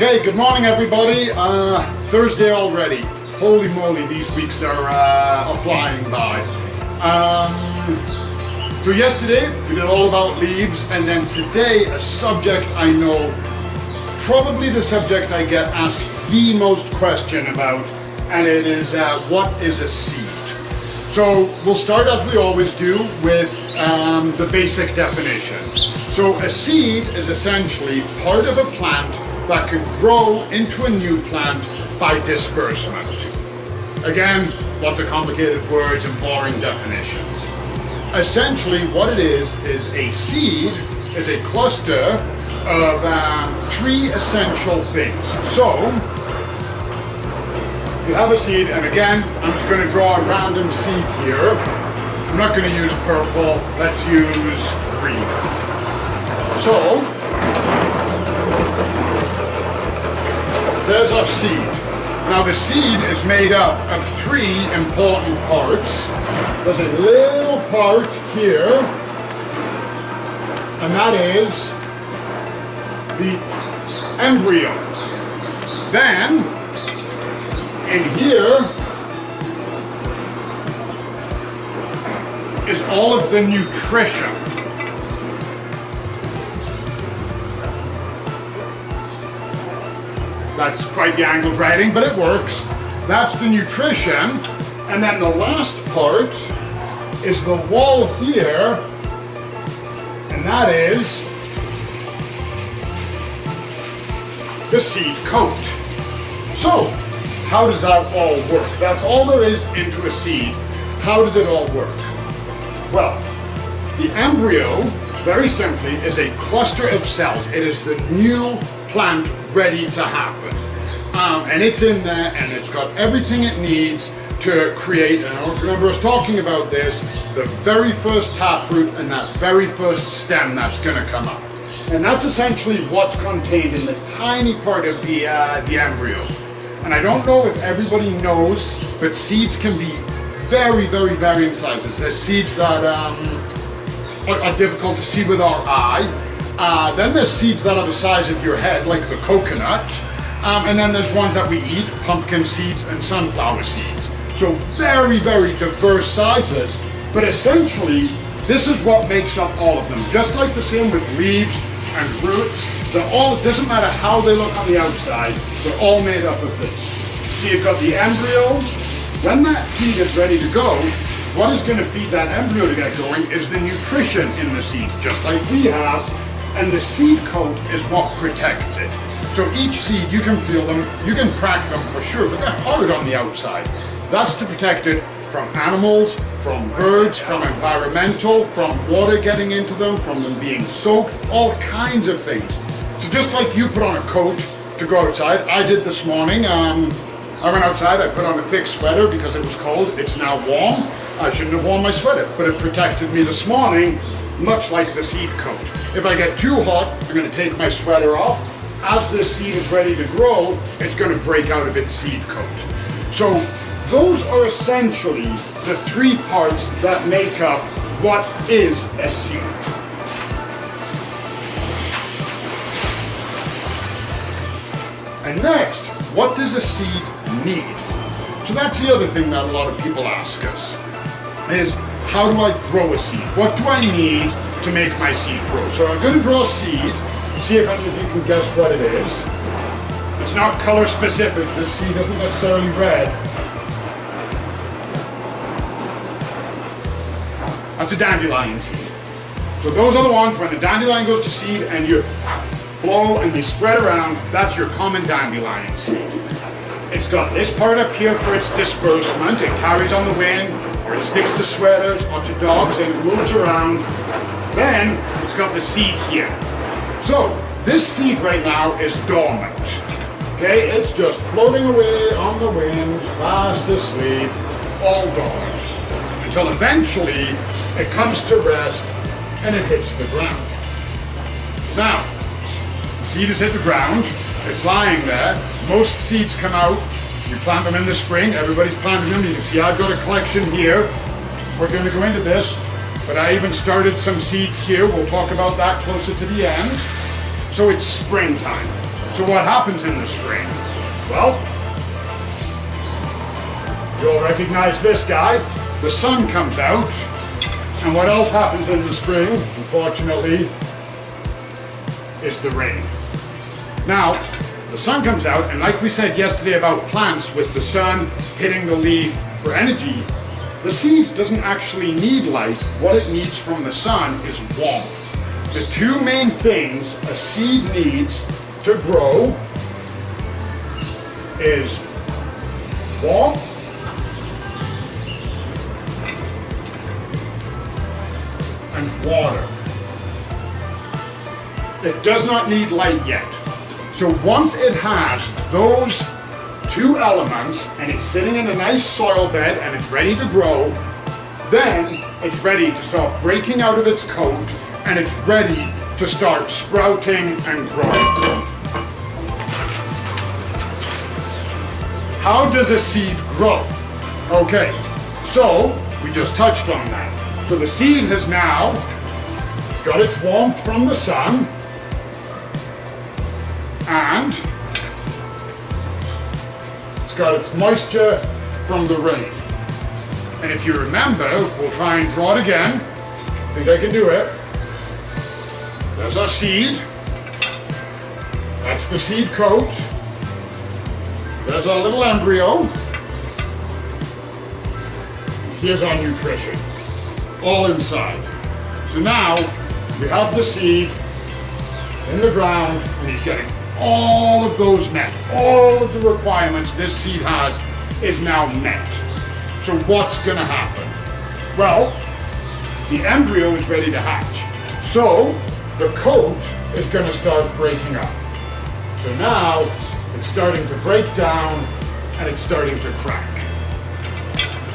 Okay, good morning everybody. Thursday already. Holy moly, these weeks are flying by. So yesterday we did all about leaves, and then today a subject I know, probably the subject I get asked the most question about, and it is what is a seed? So we'll start as we always do with the basic definition. So a seed is essentially part of a plant that can grow into a new plant by disbursement. Again, lots of complicated words and boring definitions. Essentially what it is a seed is a cluster of three essential things. So you have a seed, and again, I'm just going to draw a random seed here. I'm not going to use purple, let's use green. So there's our seed. Now the seed is made up of three important parts. There's a little part here, and that is the embryo. Then, in here is all of the nutrition. That's quite the angled writing, but it works. That's the nutrition. And then the last part is the wall here, and that is the seed coat. So, how does that all work? That's all there is into a seed. How does it all work? Well, the embryo, very simply, is a cluster of cells. It is the new plant ready to happen. And it's in there, and it's got everything it needs to create, and I don't remember us talking about this, the very first taproot and that very first stem that's going to come up. And that's essentially what's contained in the tiny part of the embryo. And I don't know if everybody knows, but seeds can be very, very varying sizes. There's seeds that are difficult to see with our eye. Then there's seeds that are the size of your head, like the coconut. And then there's ones that we eat, pumpkin seeds and sunflower seeds. So very, very diverse sizes. But essentially, this is what makes up all of them. Just like the same with leaves and roots, they're all, it doesn't matter how they look on the outside, they're all made up of this. So you've got the embryo. When that seed is ready to go, what is going to feed that embryo to get going is the nutrition in the seed, just like we have, and the seed coat is what protects it. So each seed, you can feel them, you can crack them for sure, but they're hard on the outside. That's to protect it from animals, from birds, from environmental, from water getting into them, from them being soaked, all kinds of things. So just like you put on a coat to go outside, I did this morning. I went outside, I put on a thick sweater because it was cold. It's now warm. I shouldn't have worn my sweater, but it protected me this morning, much like the seed coat. If I get too hot, I'm going to take my sweater off. As this seed is ready to grow, it's going to break out of its seed coat. So those are essentially the three parts that make up what is a seed. And next, what does a seed need? So that's the other thing that a lot of people ask us, is how do I grow a seed? What do I need to make my seed grow? So I'm going to draw a seed, see if any of you can guess what it is. It's not color specific, this seed isn't necessarily red. That's a dandelion seed. So those are the ones when the dandelion goes to seed and you blow and they spread around, that's your common dandelion seed. It's got this part up here for its disbursement. It carries on the wind, or it sticks to sweaters or to dogs and it moves around. Then it's got the seed here. So this seed right now is dormant. Okay, it's just floating away on the wind, fast asleep, all dormant. Until eventually it comes to rest and it hits the ground. Now, the seed has hit the ground, it's lying there. Most seeds come out, you plant them in the spring, everybody's planting them. You can see I've got a collection here. We're going to go into this, but I even started some seeds here. We'll talk about that closer to the end. So it's springtime. So what happens in the spring? Well, you'll recognize this guy. The sun comes out, and what else happens in the spring, unfortunately, is the rain. Now, the sun comes out, and like we said yesterday about plants with the sun hitting the leaf for energy, the seed doesn't actually need light. What it needs from the sun is warmth. The two main things a seed needs to grow is warmth and water. It does not need light yet. So once it has those two elements and it's sitting in a nice soil bed and it's ready to grow, then it's ready to start breaking out of its coat and it's ready to start sprouting and growing. How does a seed grow? Okay, so we just touched on that. So the seed has now got its warmth from the sun and it's got its moisture from the rain. And if you remember, we'll try and draw it again. I think I can do it. There's our seed. That's the seed coat. There's our little embryo. Here's our nutrition, all inside. So now we have the seed in the ground and he's getting all of those met. All of the requirements this seed has is now met. So what's gonna happen? Well, the embryo is ready to hatch. So the coat is gonna start breaking up. So now it's starting to break down and it's starting to crack.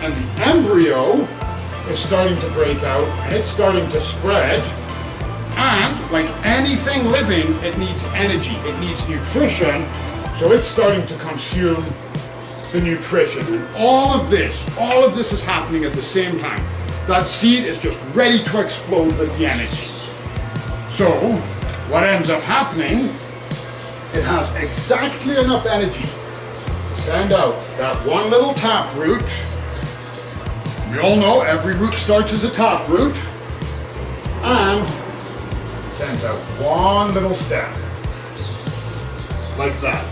And the embryo is starting to break out and it's starting to spread. And like anything living, it needs energy, it needs nutrition. So it's starting to consume the nutrition. And all of this is happening at the same time. That seed is just ready to explode with the energy. So what ends up happening, it has exactly enough energy to send out that one little tap root. We all know every root starts as a tap root, and sends out one little stem, like that.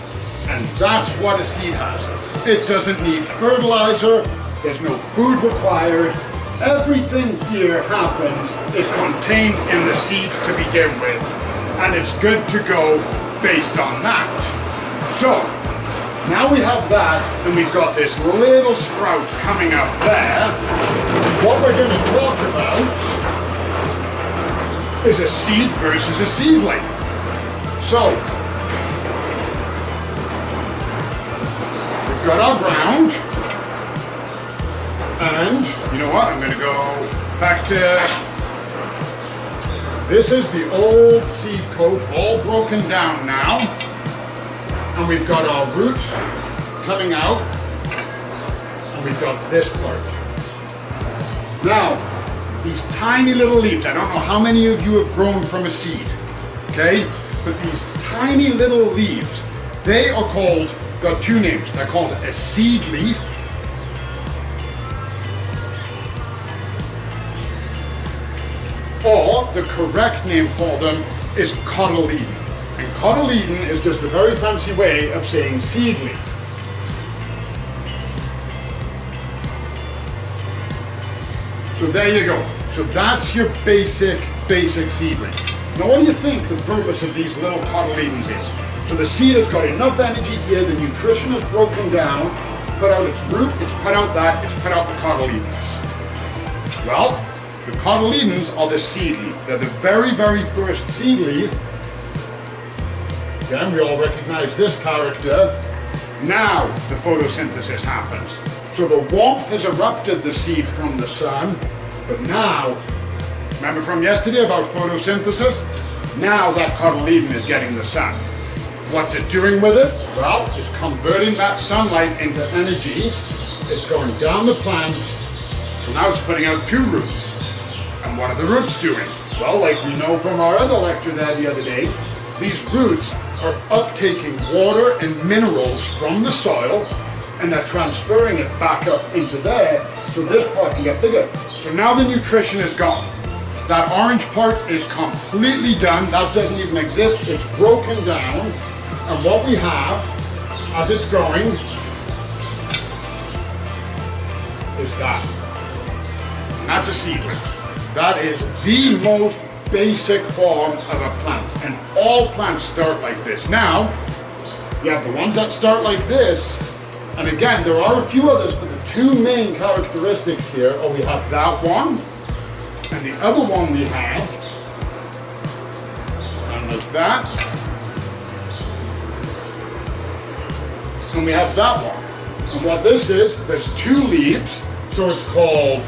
And that's what a seed has. It doesn't need fertilizer, there's no food required. Everything here happens is contained in the seed to begin with, and it's good to go based on that. So, now we have that, and we've got this little sprout coming up there. What we're going to talk about is a seed versus a seedling. So, we've got our ground, and you know what, I'm going to go back to, this is the old seed coat, all broken down now, and we've got our root coming out, and we've got this part. Now, these tiny little leaves, I don't know how many of you have grown from a seed, okay? But these tiny little leaves, they are called, got two names. They're called a seed leaf, or the correct name for them is cotyledon. And cotyledon is just a very fancy way of saying seed leaf. So there you go. So that's your basic seedling. Now what do you think the purpose of these little cotyledons is? So the seed has got enough energy here, the nutrition is broken down, it's put out its root, it's put out that, it's put out the cotyledons. Well, the cotyledons are the seed leaf. They're the very, very first seed leaf. Again, we all recognize this character. Now the photosynthesis happens. So the warmth has erupted the seed from the sun, but now, remember from yesterday about photosynthesis? Now that cotyledon is getting the sun. What's it doing with it? Well, it's converting that sunlight into energy. It's going down the plant, so now it's putting out two roots. And what are the roots doing? Well, like we know from our other lecture there the other day, these roots are uptaking water and minerals from the soil, and they're transferring it back up into there, so this part can get bigger. So now the nutrition is gone. That orange part is completely done. That doesn't even exist. It's broken down. And what we have, as it's growing, is that. And that's a seedling. That is the most basic form of a plant. And all plants start like this. Now, you have the ones that start like this. And again, there are a few others, but the two main characteristics here are we have that one, and the other one we have, and like that, and we have that one. And what this is, there's two leaves, so it's called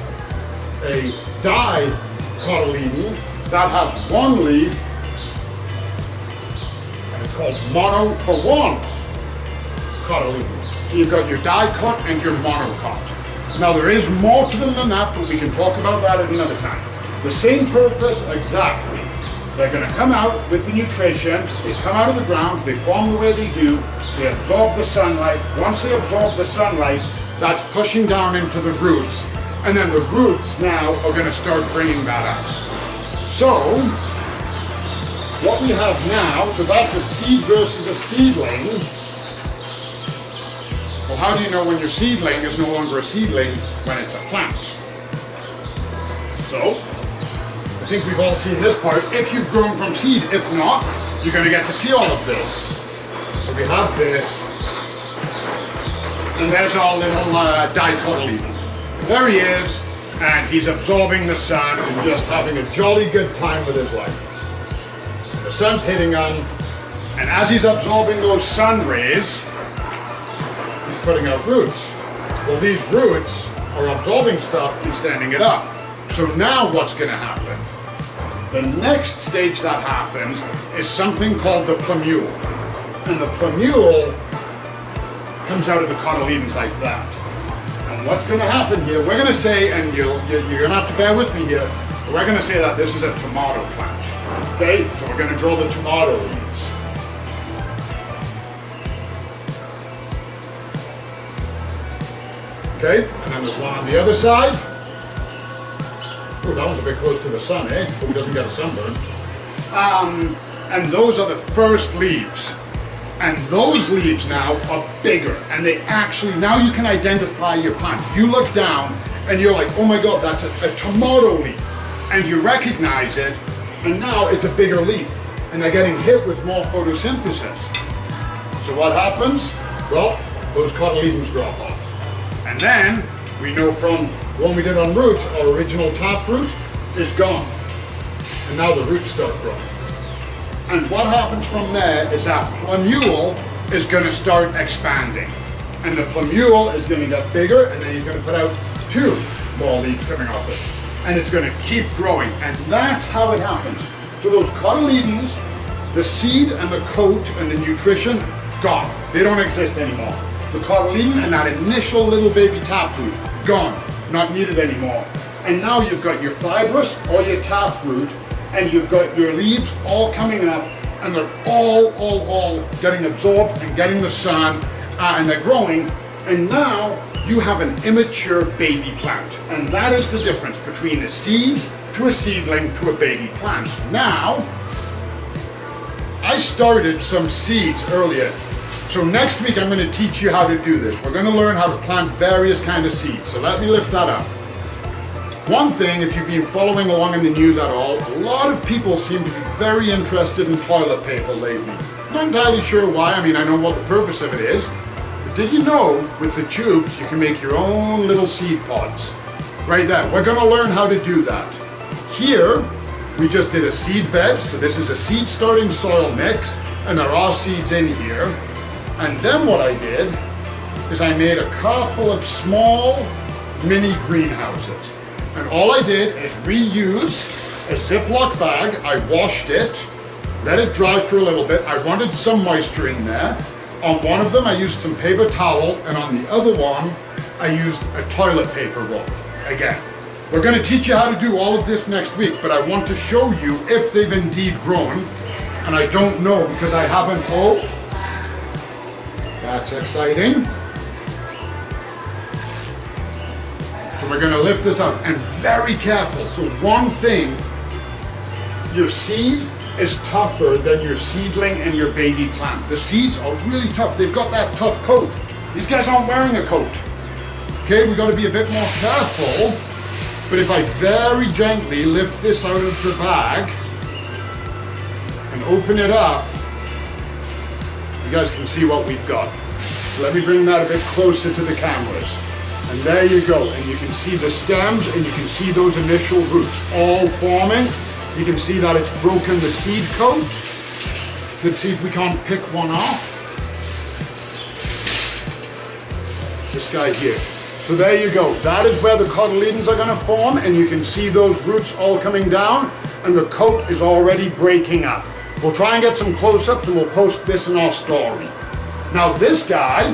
a dicotyledon. That has one leaf, and it's called mono for one cotyledon. So you've got your dicot and your monocot. Now there is more to them than that, but we can talk about that at another time. The same purpose exactly. They're going to come out with the nutrition, they come out of the ground, they form the way they do, they absorb the sunlight. Once they absorb the sunlight, that's pushing down into the roots, and then the roots now are going to start bringing that out. So, what we have now, so that's a seed versus a seedling. Well, how do you know when your seedling is no longer a seedling when it's a plant? So, I think we've all seen this part if you've grown from seed. If not, you're going to get to see all of this. So we have this, and there's our little dicotyledon. There he is, and he's absorbing the sun and just having a jolly good time with his life. The sun's hitting him, and as he's absorbing those sun rays, putting out roots. Well, these roots are absorbing stuff and sending it up. So now what's going to happen? The next stage that happens is something called the plumule. And the plumule comes out of the cotyledons like that. And what's going to happen here, we're going to say, and you're going to have to bear with me here, we're going to say that this is a tomato plant. Okay? So we're going to draw the tomato leaves. Okay, and then there's one on the other side. Oh, that one's a bit close to the sun, eh? Hope he doesn't get a sunburn. And those are the first leaves. And those leaves now are bigger, and they actually, now you can identify your plant. You look down, and you're like, oh my God, that's a tomato leaf. And you recognize it, and now it's a bigger leaf. And they're getting hit with more photosynthesis. So what happens? Well, those cotyledons drop off. And then, we know from one we did on roots, our original taproot is gone. And now the roots start growing. And what happens from there is that plumule is going to start expanding. And the plumule is going to get bigger, and then he's going to put out two more leaves coming off it. And it's going to keep growing. And that's how it happens. So those cotyledons, the seed and the coat and the nutrition, gone. They don't exist anymore. The cotyledon and that initial little baby taproot, gone, not needed anymore. And now you've got your fibrous or your taproot, and you've got your leaves all coming up, and they're all getting absorbed and getting the sun, and they're growing. And now you have an immature baby plant. And that is the difference between a seed to a seedling to a baby plant. Now, I started some seeds earlier. So next week I'm going to teach you how to do this. We're going to learn how to plant various kinds of seeds. So let me lift that up. One thing, if you've been following along in the news at all, a lot of people seem to be very interested in toilet paper lately. Not entirely sure why. I mean, I know what the purpose of it is. But did you know with the tubes you can make your own little seed pods? Right there. We're going to learn how to do that. Here, we just did a seed bed. So this is a seed starting soil mix, and there are seeds in here. And then what I did is I made a couple of small mini greenhouses. And all I did is reuse a Ziploc bag. I washed it, let it dry for a little bit. I wanted some moisture in there. On one of them, I used some paper towel, and on the other one, I used a toilet paper roll. Again, we're going to teach you how to do all of this next week, but I want to show you if they've indeed grown. And I don't know because I haven't, oh, that's exciting. So we're gonna lift this up and very careful. So one thing, your seed is tougher than your seedling and your baby plant. The seeds are really tough. They've got that tough coat. These guys aren't wearing a coat. Okay, we gotta be a bit more careful. But if I very gently lift this out of the bag and open it up, you guys can see what we've got. So let me bring that a bit closer to the cameras. And there you go. And you can see the stems and you can see those initial roots all forming. You can see that it's broken the seed coat. Let's see if we can't pick one off. This guy here. So there you go. That is where the cotyledons are going to form, and you can see those roots all coming down, and the coat is already breaking up. We'll try and get some close-ups, and we'll post this in our story. Now this guy,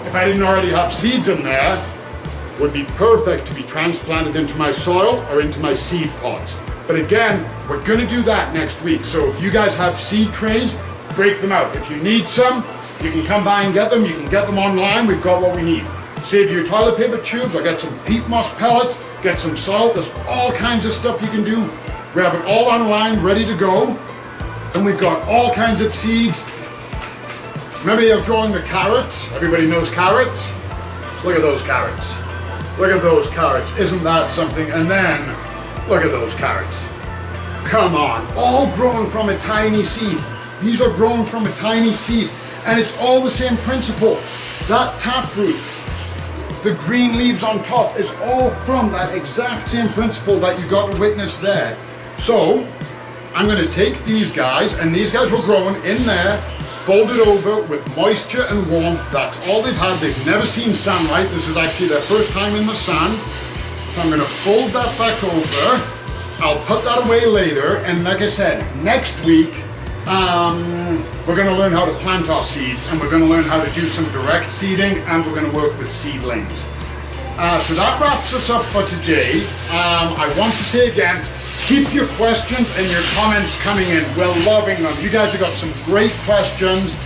if I didn't already have seeds in there, would be perfect to be transplanted into my soil or into my seed pods. But again, we're gonna do that next week. So if you guys have seed trays, break them out. If you need some, you can come by and get them. You can get them online. We've got what we need. Save your toilet paper tubes, or get some peat moss pellets, get some salt. There's all kinds of stuff you can do. We have it all online, ready to go. And we've got all kinds of seeds. Remember I was drawing the carrots? Everybody knows carrots? Look at those carrots. Look at those carrots. Isn't that something? And then, look at those carrots. Come on, all grown from a tiny seed. These are grown from a tiny seed. And it's all the same principle. That taproot, the green leaves on top, is all from that exact same principle that you got to witness there. So, I'm gonna take these guys, and these guys were grown in there, folded over with moisture and warmth. That's all they've had. They've never seen sunlight. This is actually their first time in the sun. So I'm gonna fold that back over. I'll put that away later, and like I said, next week, we're going to learn how to plant our seeds, and we're going to learn how to do some direct seeding, and we're going to work with seedlings. So that wraps us up for today. I want to say again, keep your questions and your comments coming in. We're loving them. You guys have got some great questions.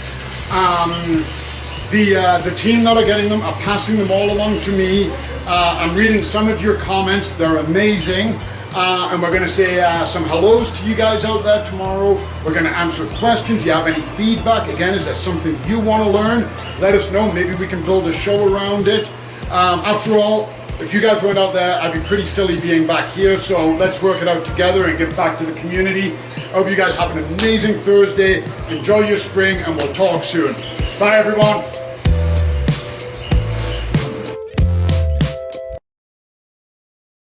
The team that are getting them are passing them all along to me. I'm reading some of your comments. They're amazing. And we're going to say some hellos to you guys out there tomorrow. We're going to answer questions. If you have any feedback, again, is there something you want to learn? Let us know. Maybe we can build a show around it. After all, if you guys weren't out there, I'd be pretty silly being back here. So let's work it out together and give back to the community. I hope you guys have an amazing Thursday. Enjoy your spring, and we'll talk soon. Bye, everyone.